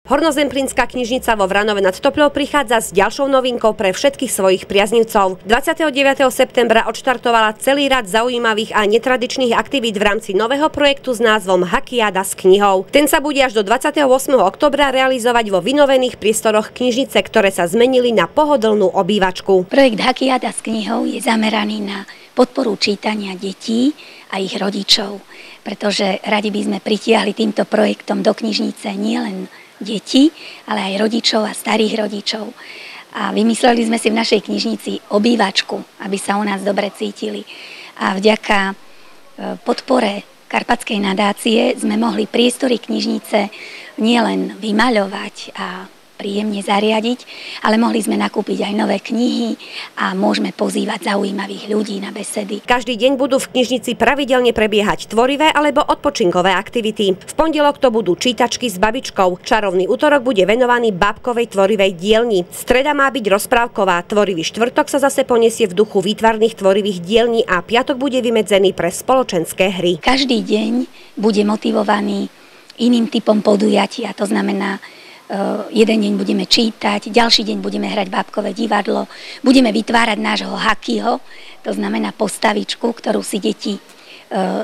Hornozemplínska knižnica vo Vranove nad Topľou prichádza s ďalšou novinkou pre všetkých svojich priaznivcov. 29. septembra odštartovala celý rad zaujímavých a netradičných aktivít v rámci nového projektu s názvom Hakiáda s knihou. Ten sa bude až do 28. októbra realizovať vo vynovených priestoroch knižnice, ktoré sa zmenili na pohodlnú obývačku. Projekt Hakiáda s knihou je zameraný na podporu čítania detí a ich rodičov, pretože radi by sme pritiahli týmto projektom do knižnice nielen deti, ale aj rodičov a starých rodičov. A vymysleli sme si v našej knižnici obývačku, aby sa u nás dobre cítili. A vďaka podpore Karpatskej nadácie sme mohli priestory knižnice nielen vymaľovať a príjemne zariadiť, ale mohli sme nakúpiť aj nové knihy a môžeme pozývať zaujímavých ľudí na besedy. Každý deň budú v knižnici pravidelne prebiehať tvorivé alebo odpočinkové aktivity. V pondelok to budú čítačky s babičkou. Čarovný utorok bude venovaný bábkovej tvorivej dielni. Streda má byť rozprávková. Tvorivý štvrtok sa zase poniesie v duchu výtvarných tvorivých dielní a piatok bude vymedzený pre spoločenské hry. Každý deň bude motivovaný iným typom podujatia, to znamená, jeden deň budeme čítať, ďalší deň budeme hrať bábkové divadlo, budeme vytvárať nášho Hakiho, to znamená postavičku, ktorú si deti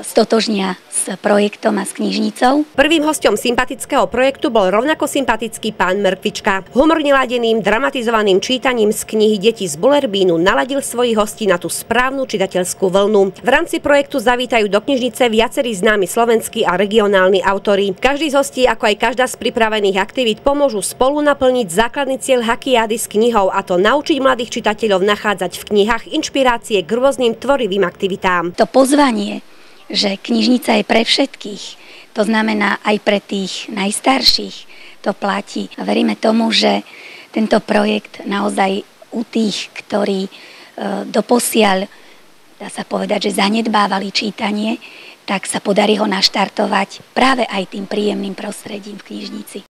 stotožnia s projektom a s knižnicou. Prvým hosťom sympatického projektu bol rovnako sympatický pán Mrkvička. Humorne ladeným, dramatizovaným čítaním z knihy Deti z Bullerbínu naladil svojich hostí na tú správnu čitateľskú vlnu. V rámci projektu zavítajú do knižnice viacerí známi slovenskí a regionálni autori. Každý z hostí, ako aj každá z pripravených aktivít, pomôžu spolu naplniť základný cieľ Hakiády s knihou, a to naučiť mladých čitateľov nachádzať v knihách inšpirácie k rôznym tvorivým aktivitám. To pozvanie, že knižnica je pre všetkých, to znamená aj pre tých najstarších, to platí. A veríme tomu, že tento projekt naozaj u tých, ktorí doposiaľ, dá sa povedať, že zanedbávali čítanie, tak sa podarí ho naštartovať práve aj tým príjemným prostredím v knižnici.